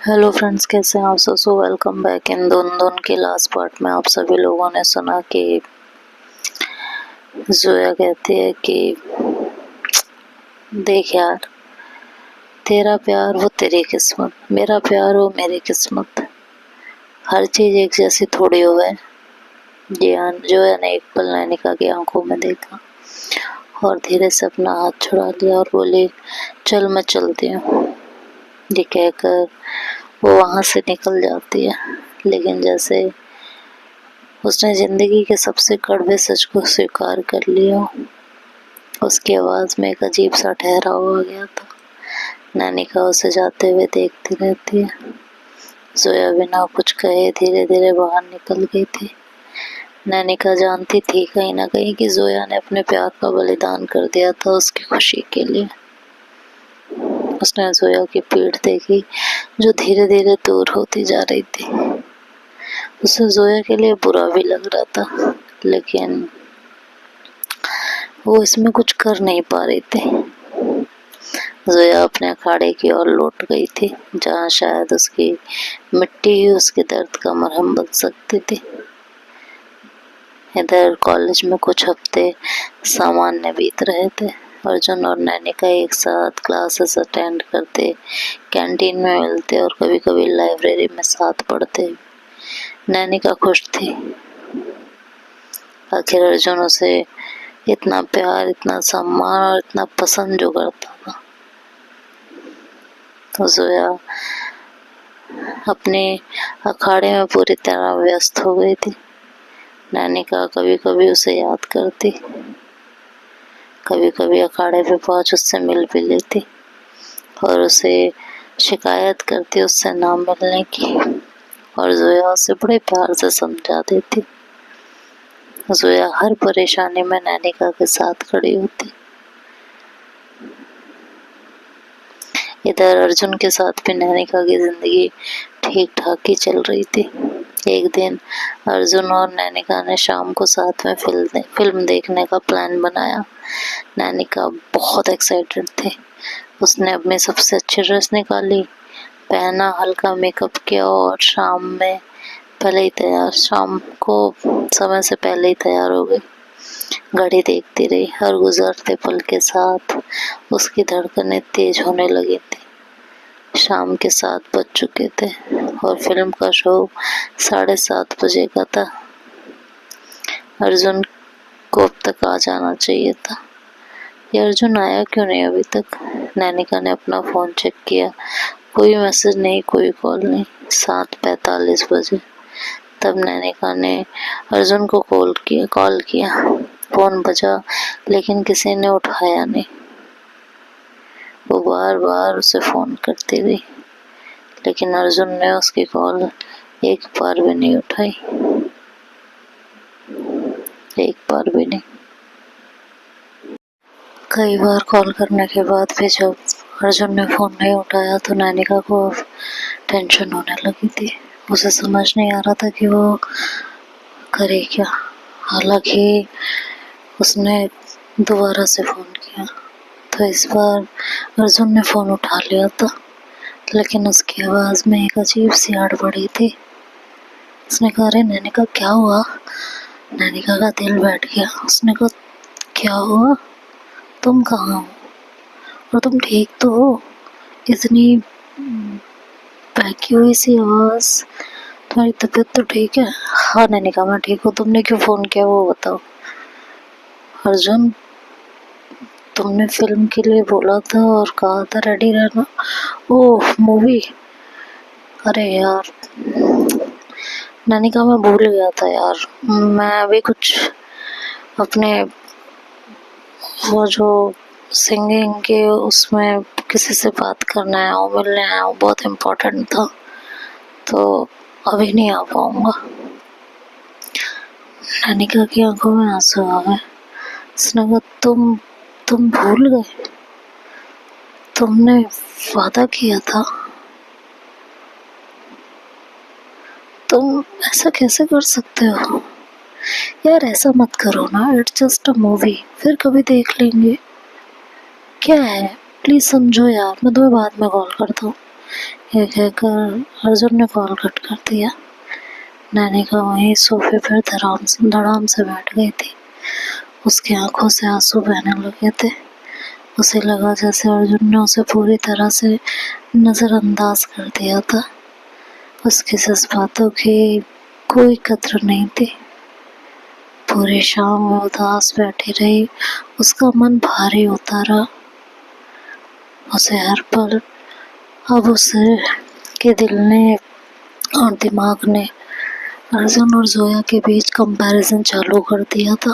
Hello friends, कैसे हैं आप सब? So welcome back. इन दोन के लास्ट पार्ट में आप सभी लोगों ने सुना कि जोया कहती है कि देख यार, तेरा प्यार वो तेरी किस्मत, मेरा प्यार वो मेरी किस्मत, हर चीज एक जैसी थोड़ी हो है। जोया ने एक पल नैनिका की आंखों में देखा और धीरे से अपना हाथ छुड़ा लिया और बोली, चल मैं चलती हूँ। ये कहकर वो वहां से निकल जाती है, लेकिन जैसे उसने जिंदगी के सबसे कड़वे सच को स्वीकार कर लिया, उसकी आवाज में एक अजीब सा ठहराव आ गया था। नैनिका उसे जाते हुए देखती रहती है। जोया बिना कुछ कहे धीरे धीरे बाहर निकल गई थी। नैनिका जानती थी कहीं ना कहीं कि जोया ने अपने प्यार का बलिदान कर दिया था उसकी खुशी के लिए। उसने जोया की पीठ देखी जो धीरे धीरे दूर होती जा रही थी। उसे जोया के लिए बुरा भी लग रहा था, लेकिन वो इसमें कुछ कर नहीं पा रही थी। जोया अपने अखाड़े की ओर लौट गई थी, जहाँ शायद उसकी मिट्टी ही उसके दर्द का मरहम बन सकती थी। इधर कॉलेज में कुछ हफ्ते सामान्य बीत रहे थे। अर्जुन और नैनिका एक साथ क्लासेस अटेंड करते, कैंटीन में मिलते और कभी कभी लाइब्रेरी में साथ पढ़ते। नैनिका खुश थी। आखिर अर्जुन उसे इतना प्यार, इतना सम्मान और इतना पसंद जो करता था। तो जोया अपने अखाड़े में पूरी तरह व्यस्त हो गई थी। नैनिका कभी कभी उसे याद करती, कभी कभी अखाड़े पे पहुंच उससे मिल भी लेती और उसे शिकायत करती उससे ना मिलने की, और जोया उसे बड़े प्यार से समझा देती। जोया हर परेशानी में नैनिका के साथ खड़ी होती। इधर अर्जुन के साथ भी नैनिका की जिंदगी ठीक ठाक ही चल रही थी। एक दिन अर्जुन और नैनिका ने शाम को साथ में फिल्म देखने का प्लान बनाया। नैनिका बहुत एक्साइटेड थी। उसने अपनी सबसे अच्छी ड्रेस निकाली, पहना, हल्का मेकअप किया और शाम को समय से पहले ही तैयार हो गई। घड़ी देखती रही। हर गुजरते पल के साथ उसकी धड़कनें तेज होने लगी थी। शाम के 7 बज चुके थे और फिल्म का शो 7:30 बजे का था। अर्जुन को अब तक आ जाना चाहिए था। ये अर्जुन आया क्यों नहीं अभी तक? नैनिका ने अपना फोन चेक किया, कोई मैसेज नहीं, कोई कॉल नहीं। 7:45 बजे। तब नैनिका ने अर्जुन को कॉल किया। फोन बजा, लेकिन किसी ने उठाया नहीं। वो बार बार उसे फोन करती रही, लेकिन अर्जुन ने उसकी कॉल एक बार भी नहीं उठाई, एक बार भी नहीं। कई बार कॉल करने के बाद भी जब अर्जुन ने फोन नहीं उठाया तो नैनिका को टेंशन होने लगी थी। उसे समझ नहीं आ रहा था कि वो करे क्या। हालांकि उसने दोबारा से फोन किया तो इस बार अर्जुन ने फोन उठा लिया था, लेकिन उसकी आवाज में एक अजीब सी हड़बड़ी थी। उसने कहा, अरे नैनिका क्या हुआ? नैनिका का दिल बैठ गया। उसने कहा, क्या हुआ? तुम कहाँ हो और तुम ठीक तो हो? इतनी बहकी हुई सी आवाज, तुम्हारी तबीयत तो ठीक है? हाँ नैनिका, मैं ठीक हूँ। तुमने क्यों फोन किया वो बताओ। अर्जुन, तुमने फिल्म के लिए बोला था और कहा था रेडी रहना। ओह मूवी, अरे यार नैनिका मैं भूल गया था यार। मैं अभी कुछ अपने वो जो सिंगिंग के उसमें किसी से बात करना है, वो मिलने आया हूँ, बहुत इम्पोर्टेंट था, तो अभी नहीं आ पाऊंगा। नैनिका की आंखों में आंसू आ गए। उसने कहा, तुम भूल गए? तुमने वादा किया था। तुम ऐसा कैसे कर सकते हो यार? ऐसा मत करो ना, इट्स जस्ट अ मूवी, फिर कभी देख लेंगे। क्या है, प्लीज समझो यार, मैं तुम्हें बाद में कॉल करता हूँ। ये कहकर अर्जुन ने कॉल कट कर दिया। नैनिका वहीं सोफे पर धड़ाम से बैठ गई थी। उसकी आंखों से आंसू बहने लगे थे। उसे लगा जैसे अर्जुन ने उसे पूरी तरह से नजरअंदाज कर दिया था। उसके जज्बातों की कोई कद्र नहीं थी। पूरी शाम वो उदास बैठी रही। उसका मन भारी होता रहा। उसे हर पल अब उसे के दिल ने और दिमाग ने अर्जुन और जोया के बीच कंपैरिजन चालू कर दिया था।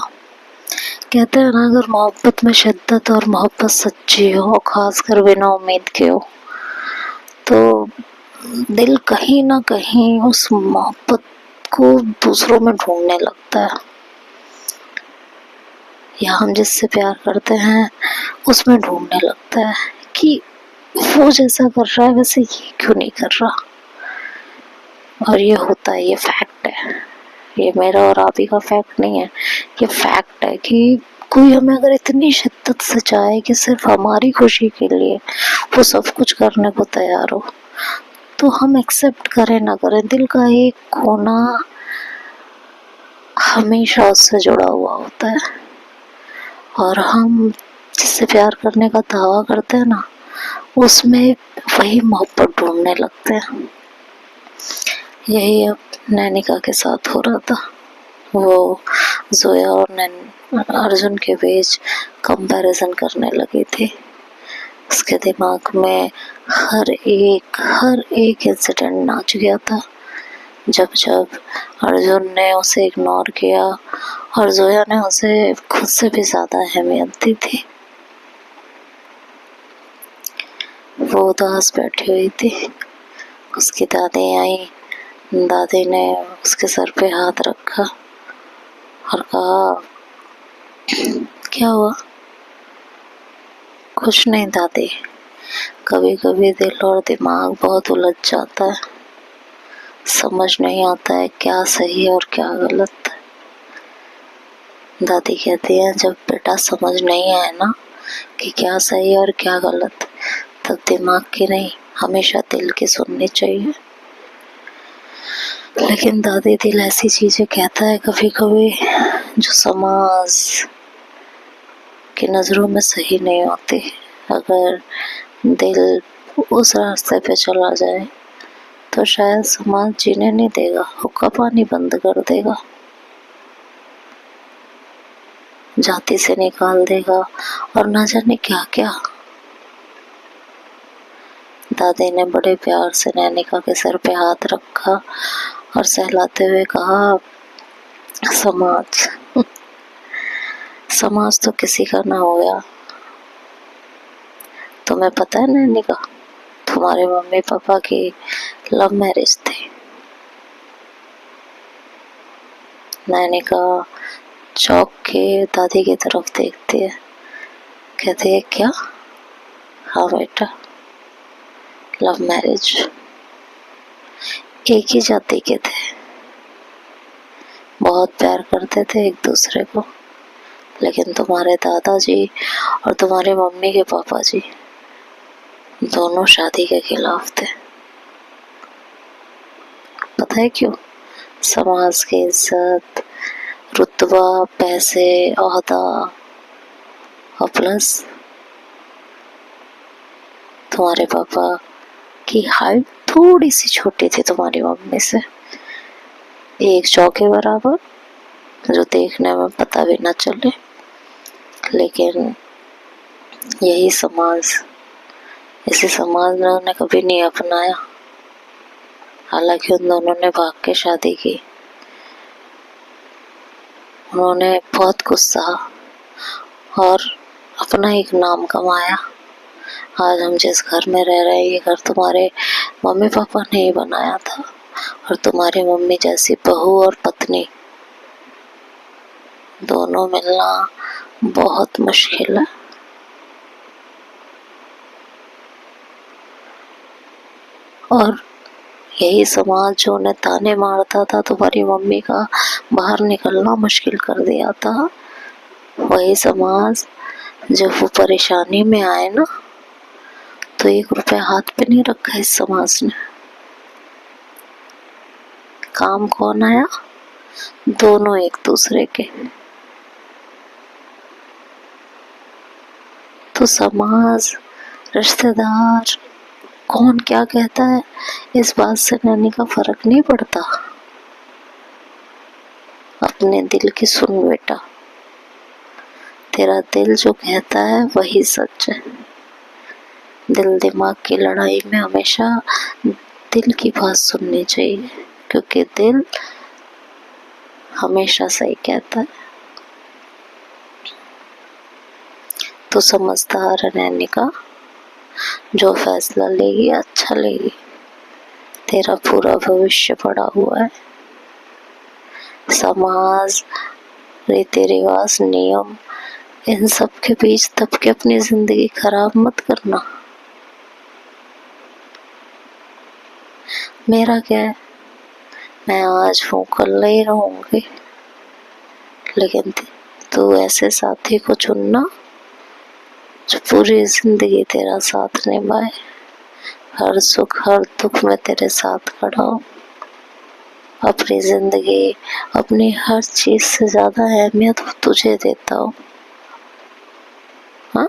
कहते हैं ना, अगर मोहब्बत में शिद्दत और मोहब्बत सच्ची हो, खासकर बिना उम्मीद के हो, तो दिल कहीं ना कहीं उस मोहब्बत को दूसरों में ढूंढने लगता है, या हम जिससे प्यार करते हैं उसमें ढूंढने लगता है कि वो जैसा कर रहा है वैसे ये क्यों नहीं कर रहा। और ये होता है, ये फैक्ट है। ये मेरा और आप ही का फैक्ट नहीं है, ये फैक्ट है कि कोई हमें अगर इतनी शिद्दत से चाहे कि सिर्फ हमारी खुशी के लिए वो सब कुछ करने को तैयार हो, तो हम एक्सेप्ट करें ना करें, दिल का एक कोना हमेशा उससे जुड़ा हुआ होता है। और हम जिससे प्यार करने का दावा करते हैं ना, उसमें वही मोहब्बत ढूंढने लगते हैं। यही अब नैनिका के साथ हो रहा था। वो जोया और अर्जुन के बीच कंपैरिजन करने लगी थी। उसके दिमाग में हर एक इंसिडेंट नाच गया था। जब जब अर्जुन ने उसे इग्नोर किया और जोया ने उसे खुद से भी ज्यादा अहमियत दी थी। वो उदास बैठी हुई थी। उसकी दादी आई। दादी ने उसके सर पे हाथ रखा और कहा, क्या हुआ? कुछ नहीं दादी, कभी कभी दिल और दिमाग बहुत उलझ जाता है, समझ नहीं आता है क्या सही और क्या गलत। दादी कहती है, जब बेटा समझ नहीं आए ना कि क्या सही और क्या गलत, तब दिमाग की नहीं, हमेशा दिल की सुननी चाहिए। लेकिन दादी, दिल ऐसी चीजें कहता है कभी कभी जो समाज की नजरों में सही नहीं होती। अगर दिल उस रास्ते पे चला जाए तो शायद समाज जीने नहीं देगा, हुक्का पानी बंद कर देगा, जाति से निकाल देगा और न जाने क्या क्या। दादी ने बड़े प्यार से नैनिका के सर पे हाथ रखा और सहलाते हुए कहा, समाज तो किसी का ना होगा। तुम्हें पता है नैनिका, तुम्हारे मम्मी पापा की लव मैरिज थी। नैनिका चौंक के दादी की तरफ देखती है। कहती है, क्या? हाँ बेटा, लव मैरिज। एक ही जाति के थे, बहुत प्यार करते थे एक दूसरे को, लेकिन तुम्हारे दादाजी और तुम्हारी मम्मी के पापा जी दोनों शादी के खिलाफ थे। पता है क्यों? समाज की इज्जत, रुतबा, पैसे, ओहदा और प्लस तुम्हारे पापा की हाइट थोड़ी सी छोटी थी तुम्हारी मम्मी से, एक चौके बराबर, जो देखने में पता भी ना चले। लेकिन यही समाज, इसी समाज ने उन्हें कभी नहीं अपनाया। हालांकि उन दोनों ने भाग के शादी की। उन्होंने बहुत कुछ सहा और अपना एक नाम कमाया। आज हम जिस घर में रह रहे हैं, ये घर तुम्हारे मम्मी पापा ने ही बनाया था, और तुम्हारी मम्मी जैसी बहू और पत्नी दोनों मिलना बहुत मुश्किल है। और यही समाज जो उन्हें ताने मारता था, तुम्हारी मम्मी का बाहर निकलना मुश्किल कर दिया था, वही समाज जब वो परेशानी में आए ना, तो 1 रुपया हाथ पे नहीं रखा इस समाज ने। काम कौन आया? दोनों एक दूसरे के। तो समाज, रिश्तेदार, कौन क्या कहता है, इस बात से नैनी का फर्क नहीं पड़ता। अपने दिल की सुन बेटा, तेरा दिल जो कहता है वही सच है। दिल दिमाग की लड़ाई में हमेशा दिल की बात सुननी चाहिए, क्योंकि दिल हमेशा सही कहता है। तो समझदार है नैनिका, जो फैसला लेगी अच्छा लेगी। तेरा पूरा भविष्य पड़ा हुआ है। समाज, रीति रिवाज, नियम, इन सब के बीच दब के अपनी जिंदगी खराब मत करना। मेरा क्या है, मैं आज हूँ कल नहीं रहूंगी, लेकिन तू ऐसे साथी को चुनना जो पूरी जिंदगी तेरा साथ निभाए, हर सुख हर दुख में तेरे साथ खड़ा हो। अपनी जिंदगी, अपनी हर चीज से ज्यादा अहमियत तुझे देता हो। हाँ,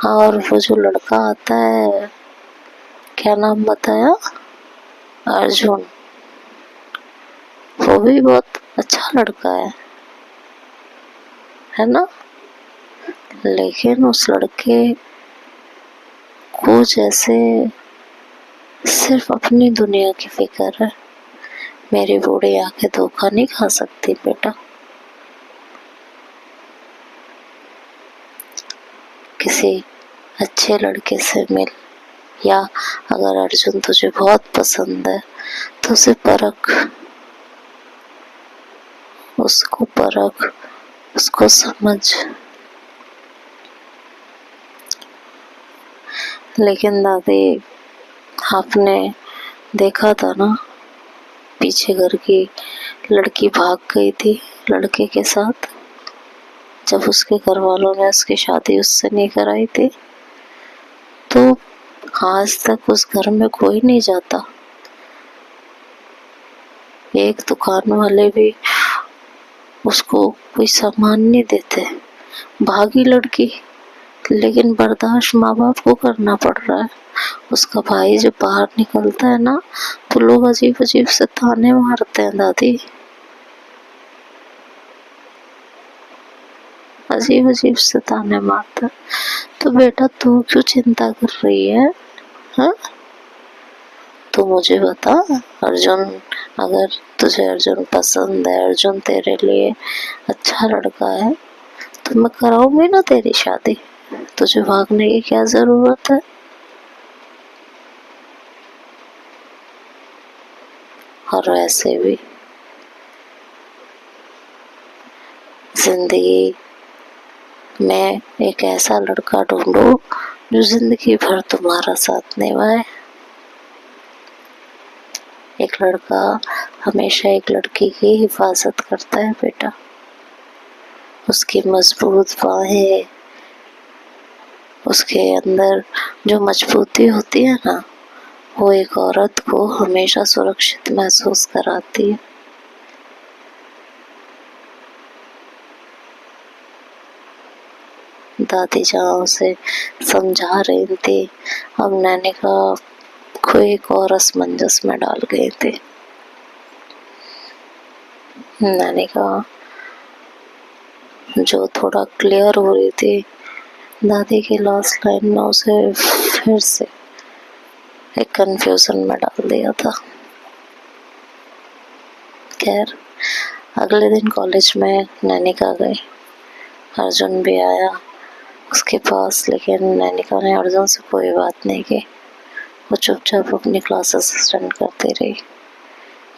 और वो जो लड़का आता है, क्या नाम बताया, अर्जुन, वो भी बहुत अच्छा लड़का है ना। लेकिन उस लड़के को जैसे सिर्फ अपनी दुनिया की फिक्र है। मेरी बूढ़ी आंखें धोखा नहीं खा सकती बेटा। किसी अच्छे लड़के से मिल, या अगर अर्जुन तुझे बहुत पसंद है तो उसे परख, उसको परख, उसको समझ। लेकिन दादी, आपने देखा था ना, पीछे घर की लड़की भाग गई थी लड़के के साथ, जब उसके घर वालों ने उसकी शादी उससे नहीं कराई थी। तो आज तक उस घर में कोई नहीं जाता, एक दुकान वाले भी उसको कोई सामान नहीं देते। भागी लड़की, लेकिन बर्दाश्त माँ बाप को करना पड़ रहा है। उसका भाई जब बाहर निकलता है ना, तो लोग अजीब अजीब से ताने मारते हैं दादी, अजीब अजीब से ताने मारता है। तो बेटा तू क्यों चिंता कर रही है? हाँ, तो मुझे बता, अर्जुन, अगर तुझे अर्जुन पसंद है, अर्जुन तेरे लिए अच्छा लड़का है, तो मैं कराऊंगी ना तेरी शादी। तुझे भागने की क्या जरूरत है? और वैसे भी जिंदगी में एक ऐसा लड़का ढूंढो जो जिंदगी भर तुम्हारा साथ निभाए। एक लड़का हमेशा एक लड़की की हिफाजत करता है बेटा। उसकी मजबूत बाहें, उसके अंदर जो मजबूती होती है ना, वो एक औरत को हमेशा सुरक्षित महसूस कराती है। दादी जहाँ उसे समझा रही थी, अब नैनी का कोई एक और असमंजस में डाल गए थे। नैनी का जो थोड़ा क्लियर हो रही थी, दादी की लास्ट लाइन में उसे फिर से एक कंफ्यूजन में डाल दिया था। खैर, अगले दिन कॉलेज में नैनिका गई, अर्जुन भी आया उसके पास, लेकिन नैनिका ने अर्जुन से कोई बात नहीं की। वो चुपचाप अपनी क्लासेस अटेंड करती रही।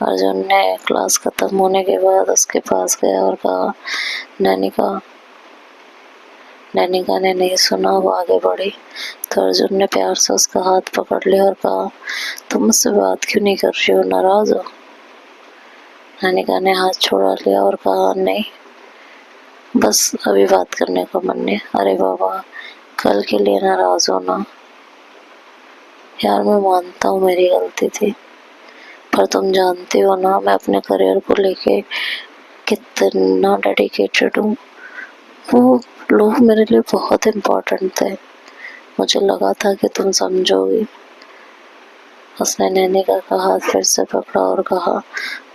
अर्जुन ने क्लास खत्म होने के बाद उसके पास गया और कहा, नैनिका। नैनिका ने नहीं सुना, वो आगे बढ़ी तो अर्जुन ने प्यार से उसका हाथ पकड़ लिया और कहा, तुम मुझसे बात क्यों नहीं कर रही हो, नाराज हो? नैनिका ने हाथ छोड़ा लिया और कहा, नहीं, बस अभी बात करने का मन नहीं। अरे बाबा, कल के लिए नाराज होना। यार मैं मानता हूँ मेरी गलती थी, पर तुम जानते हो ना मैं अपने करियर को लेके कितना डेडिकेटेड हूँ। वो लोग मेरे लिए बहुत इम्पोर्टेंट थे, मुझे लगा था कि तुम समझोगी। उसने नैनिका का हाथ फिर से पकड़ा और कहा,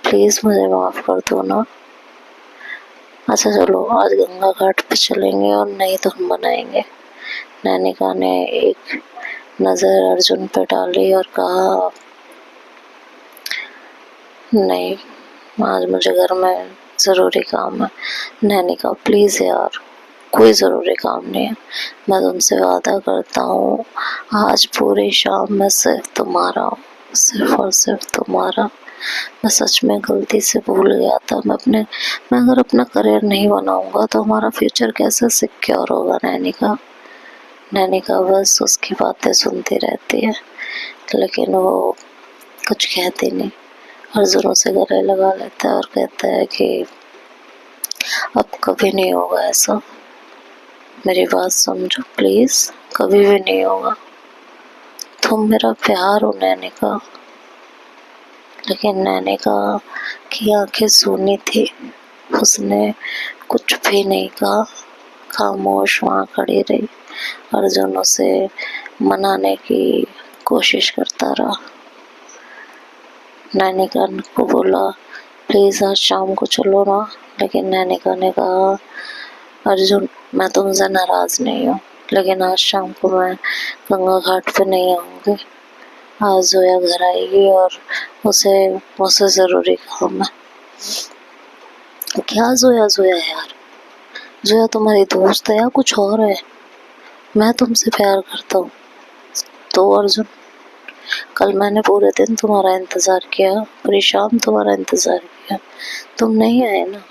प्लीज मुझे माफ कर दो ना। अच्छा चलो आज गंगा घाट पे चलेंगे और नई धुन बनाएंगे। नैनिका ने एक नजर अर्जुन पे डाली और कहा, नहीं आज मुझे घर में जरूरी काम है। नैनिका प्लीज यार, कोई जरूरी काम नहीं है, मैं तुमसे वादा करता हूँ आज पूरी शाम मैं सिर्फ तुम्हारा हूँ, सिर्फ और सिर्फ तुम्हारा। मैं सच में गलती से भूल गया था। मैं अगर अपना करियर नहीं बनाऊंगा तो हमारा फ्यूचर कैसे सिक्योर होगा। नैनिका बस उसकी बातें सुनती रहती है, लेकिन वो कुछ कहती नहीं। अर्जुन उसे गले लगा लेता है और कहता है कि अब कभी नहीं होगा ऐसा, मेरी बात समझो प्लीज, कभी भी नहीं होगा। तुम मेरा प्यार हो नैनिका। लेकिन नैनिका की आंखें सूनी थी, उसने कुछ भी नहीं कहा, खामोश वहाँ खड़ी रही। अर्जुन उसे मनाने की कोशिश करता रहा। नैनिका को बोला, प्लीज आज शाम को चलो ना। लेकिन नैनिका ने कहा, अर्जुन मैं तुमसे नाराज नहीं हूँ, लेकिन आज शाम को मैं गंगा घाट पे नहीं आऊंगी। आज जोया घर आएगी और उसे मुझसे जरूरी काम है। क्या जोया जोया यार, जोया तुम्हारी दोस्त है या कुछ और है? मैं तुमसे प्यार करता हूँ तो अर्जुन, कल मैंने पूरे दिन तुम्हारा इंतजार किया, पूरी शाम तुम्हारा इंतजार किया, तुम नहीं आए ना।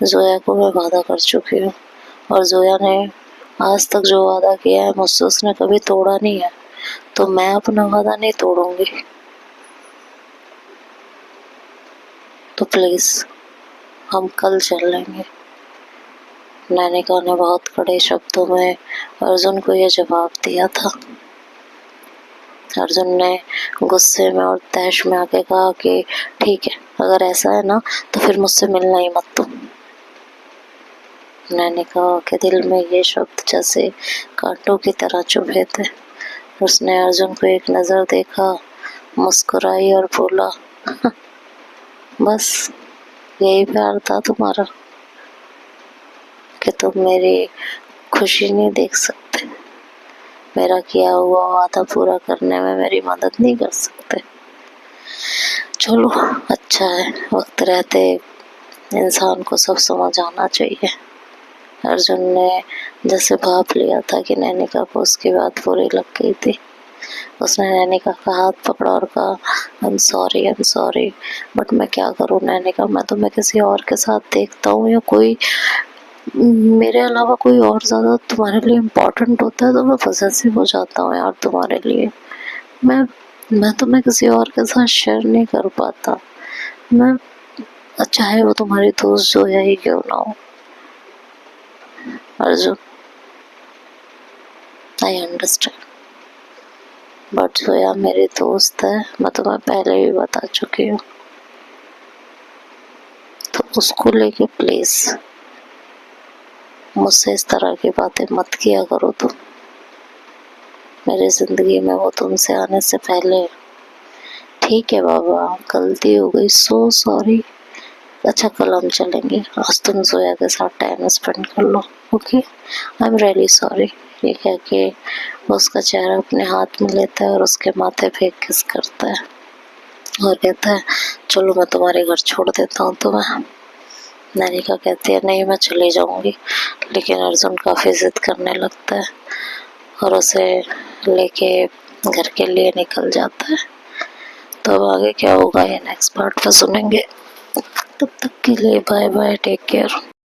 जोया को मैं वादा कर चुकी हूँ और जोया ने आज तक जो वादा किया है मुझसे उसने कभी तोड़ा नहीं है, तो मैं अपना वादा नहीं तोड़ूंगी। तो प्लीज हम कल चल लेंगे। नैनिका ने बहुत कड़े शब्दों में अर्जुन को यह जवाब दिया था। अर्जुन ने गुस्से में और तैश में आके कहा कि ठीक है, अगर ऐसा है ना तो फिर मुझसे मिलना ही मत तुम। नैनिका के दिल में ये शब्द जैसे कांटों की तरह चुभे थे। उसने अर्जुन को एक नजर देखा, मुस्कुराई और बोला, बस यही प्यार था तुम्हारा कि तुम मेरी खुशी नहीं देख सकते, मेरा किया हुआ वादा पूरा करने में मेरी मदद नहीं कर सकते। चलो अच्छा है, वक्त रहते इंसान को सब समझ आना चाहिए। अर्जुन ने जैसे भाप लिया था कि नैनिका को उसकी बात पूरी लग गई थी। उसने नैनिका का हाथ पकड़ा और कहा, आई एम सॉरी, बट मैं क्या करूँ नैनिका, मैं तुम्हें किसी और के साथ देखता हूँ या कोई मेरे अलावा कोई और ज्यादा तुम्हारे लिए इम्पोर्टेंट होता है तो मैं पॉसेसिव हो जाता हूँ यार तुम्हारे लिए। मैं तुम्हें किसी और के साथ शेयर नहीं कर पाता। मैं चाहे वो तुम्हारी दोस्त जोया ही क्यों ना हो। Arjun I understand, but Zoya मेरी दोस्त है, मैं तुम्हें पहले भी बता चुकी हूँ, तो उसको लेके प्लीज मुझसे इस तरह की बातें मत किया करो। तुम मेरी जिंदगी में वो तुमसे आने से पहले। ठीक है बाबा, गलती हो गई, सो सॉरी। अच्छा कल हम चलेंगे, आज तुम जोया के साथ टाइम स्पेंड कर लो, okay, I am really sorry. ये कह के उसका चेहरा अपने हाथ में लेता है और उसके माथे पे किस करता है और कहता है, चलो मैं तुम्हारे घर छोड़ देता हूँ तुम्हें। नैनिका कहती है, नहीं मैं चली जाऊंगी। लेकिन अर्जुन काफी जिद करने लगता है और उसे लेके घर के लिए निकल जाता है। तो अब आगे क्या होगा ये नेक्स्ट पार्ट में सुनेंगे। तब तक के लिए बाय बाय, टेक केयर।